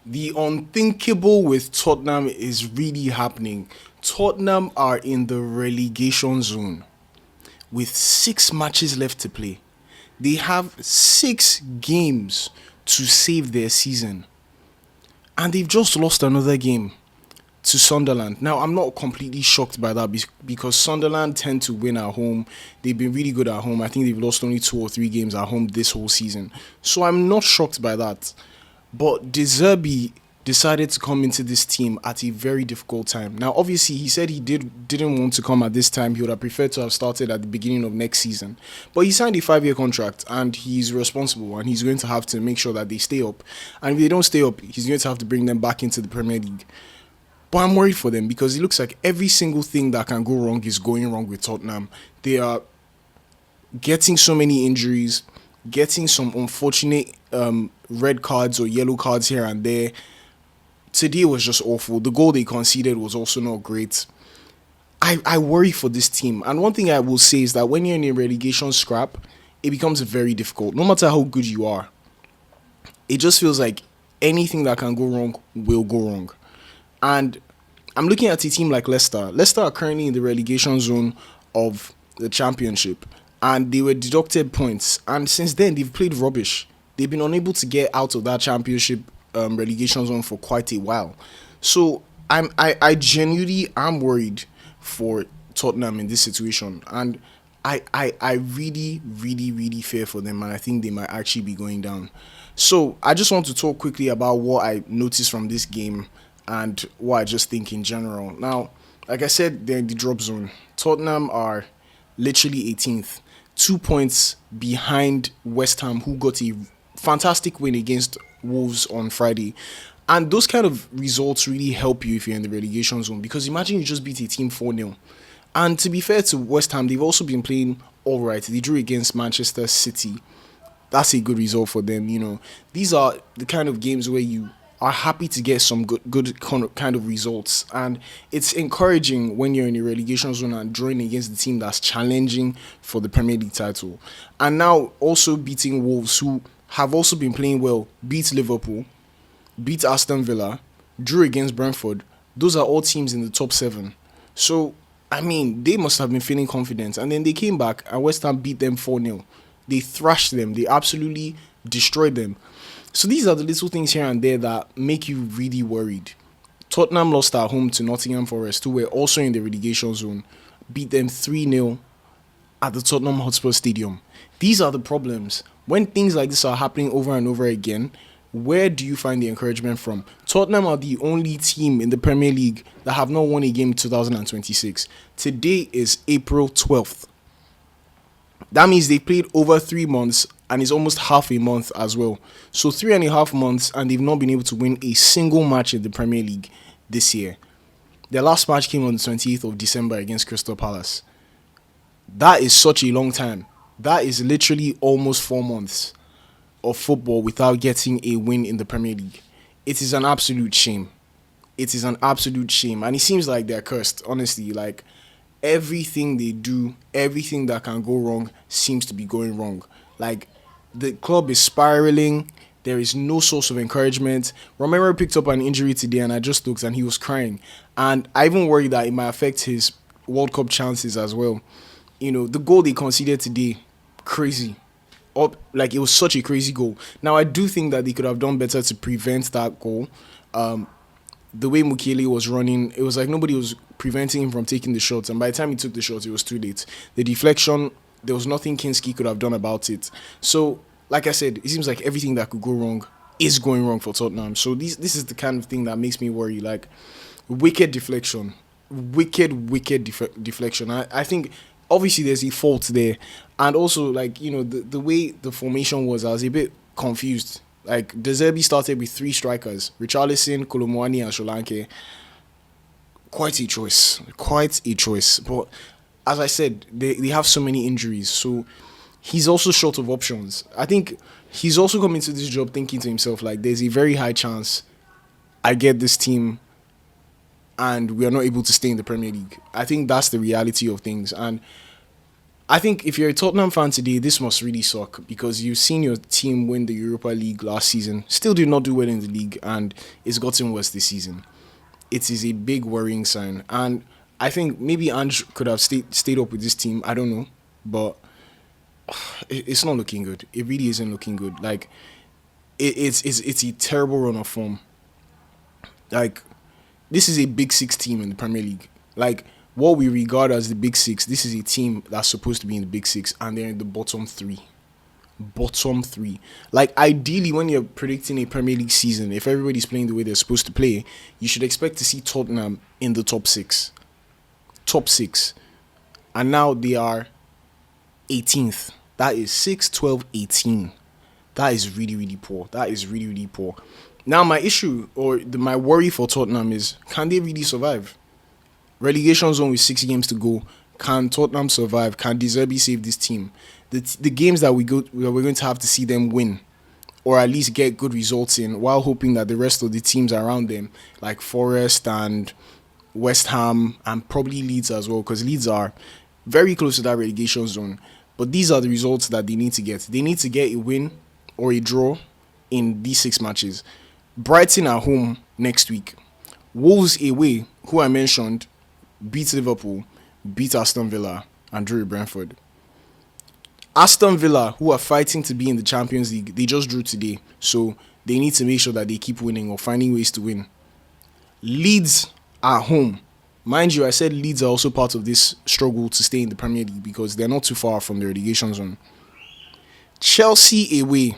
The unthinkable with Tottenham is really happening. Tottenham are in the relegation zone with 6 matches left to play. They have 6 games to save their season, and they've just lost another game to Sunderland. Now, I'm not completely shocked by that because Sunderland tend to win at home. They've been really good at home. I think they've lost only 2 or 3 games at home this whole season. So I'm not shocked by that. But De Zerbi decided to come into this team at a very difficult time. Now, obviously, he said he didn't want to come at this time. He would have preferred to have started at the beginning of next season. But he signed a 5-year contract, and he's responsible, and he's going to have to make sure that they stay up. And if they don't stay up, he's going to have to bring them back into the Premier League. But I'm worried for them because it looks like every single thing that can go wrong is going wrong with Tottenham. They are getting so many injuries, getting some unfortunate red cards or yellow cards here and there. Today was just awful. The goal they conceded was also not great. I worry for this team. And one thing I will say is that when you're in a relegation scrap, it becomes very difficult. No matter how good you are, it just feels like anything that can go wrong will go wrong. And I'm looking at a team like Leicester. Leicester are currently in the relegation zone of the Championship, and they were deducted points. And since then, they've played rubbish. They've been unable to get out of that Championship relegation zone for quite a while. So I genuinely am worried for Tottenham in this situation, and I really, really, really fear for them, and I think they might actually be going down. So I just want to talk quickly about what I noticed from this game and what I just think in general. Now, like I said, they're in the drop zone. Tottenham are literally 18th, 2 points behind West Ham, who got a fantastic win against Wolves on Friday. And those kind of results really help you if you're in the relegation zone, because imagine you just beat a team 4-0. And to be fair to West Ham, they've also been playing all right. They drew against Manchester City. That's a good result for them. These are the kind of games where you are happy to get some good kind of results. And it's encouraging when you're in a relegation zone and drawing against the team that's challenging for the Premier League title. And now also beating Wolves, who have also been playing well, beat Liverpool, beat Aston Villa, drew against Brentford. Those are all teams in the top 7. So, I mean, they must have been feeling confident. And then they came back and West Ham beat them 4-0. They thrashed them. They absolutely destroyed them. So these are the little things here and there that make you really worried. Tottenham lost at home to Nottingham Forest, who were also in the relegation zone, beat them 3-0 at the Tottenham Hotspur Stadium. These are the problems. When things like this are happening over and over again, where do you find the encouragement from? Tottenham are the only team in the Premier League that have not won a game in 2026. Today is April 12th. That means they played over 3 months, and it's almost half a month as well. So 3.5 months, and they've not been able to win a single match in the Premier League this year. Their last match came on the 28th of December against Crystal Palace. That is such a long time. That is literally almost 4 months of football without getting a win in the Premier League. It is an absolute shame. It is an absolute shame. And it seems like they're cursed, honestly. Like, everything they do, everything that can go wrong seems to be going wrong. Like, the club is spiraling. There is no source of encouragement. Romero picked up an injury today, and I just looked and he was crying. And I even worry that it might affect his World Cup chances as well. The goal they conceded today, crazy. Like, it was such a crazy goal. Now, I do think that they could have done better to prevent that goal. The way Mukiele was running, it was like nobody was preventing him from taking the shots. And by the time he took the shots, it was too late. The deflection, there was nothing Kinski could have done about it. So, like I said, it seems like everything that could go wrong is going wrong for Tottenham. So this is the kind of thing that makes me worry. Like, wicked deflection. Wicked deflection. I think, obviously, there's a fault there. And also, like, the way the formation was, I was a bit confused. Like, De Zerbi started with 3 strikers, Richarlison, Kolomwani, and Solanke. Quite a choice. But as I said, they have so many injuries, so he's also short of options. I think he's also come into this job thinking to himself, like, there's a very high chance I get this team and we are not able to stay in the Premier League. I think that's the reality of things. And I think if you're a Tottenham fan today, this must really suck because you've seen your team win the Europa League last season, still did not do well in the league, and it's gotten worse this season. It is a big worrying sign, and I think maybe Ange could have stayed up with this team. I don't know, but it's not looking good. It really isn't looking good. Like it's a terrible run of form. Like this is a Big Six team in the Premier League. Like what we regard as the Big Six, this is a team that's supposed to be in the Big Six, and they're in the bottom three. Bottom three. Like ideally, when you're predicting a Premier League season, if everybody's playing the way they're supposed to play, you should expect to see Tottenham in the top six. Top six. And now they are 18th. That is 6, 12, 18. That is really, really poor. That is really, really poor. Now, my issue or my worry for Tottenham is, can they really survive? Relegation zone with 6 games to go. Can Tottenham survive? Can De Zerbi save this team? The games that we're going to have to see them win, or at least get good results in, while hoping that the rest of the teams around them, like Forest and West Ham and probably Leeds as well, because Leeds are very close to that relegation zone. But these are the results that they need to get. They need to get a win or a draw in these 6 matches. Brighton at home next week. Wolves away, who I mentioned, beat Liverpool, beat Aston Villa, and drew Brentford. Aston Villa, who are fighting to be in the Champions League, they just drew today. So they need to make sure that they keep winning or finding ways to win. Leeds at home. Mind you, I said Leeds are also part of this struggle to stay in the Premier League because they're not too far from the relegation zone. Chelsea away.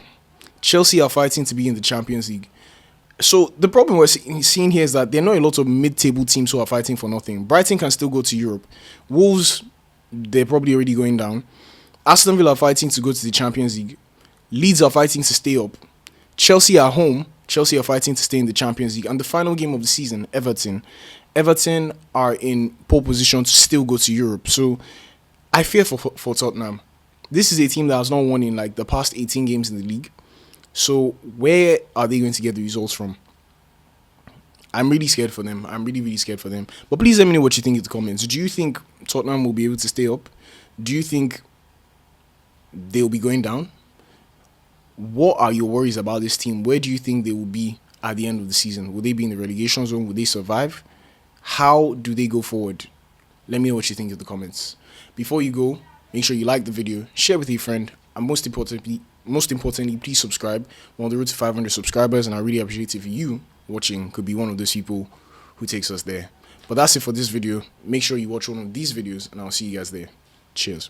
Chelsea are fighting to be in the Champions League. So the problem we're seeing here is that there are not a lot of mid-table teams who are fighting for nothing. Brighton can still go to Europe. Wolves, they're probably already going down. Aston Villa are fighting to go to the Champions League. Leeds are fighting to stay up. Chelsea at home. Chelsea are fighting to stay in the Champions League. And the final game of the season, Everton. Everton are in pole position to still go to Europe. So I fear for Tottenham. This is a team that has not won in like the past 18 games in the league. So where are they going to get the results from? I'm really scared for them. I'm really, really scared for them. But please let me know what you think in the comments. Do you think Tottenham will be able to stay up? Do you think they'll be going down? What are your worries about this team? Where do you think they will be at the end of the season? Will they be in the relegation zone? Will they survive? How do they go forward? Let me know what you think in the comments. Before you go, make sure you like the video, share with your friend, and most importantly, please subscribe. We're on the road to 500 subscribers, and I really appreciate if you watching could be one of those people who takes us there. But that's it for this video. Make sure you watch one of these videos, and I'll see you guys there. Cheers.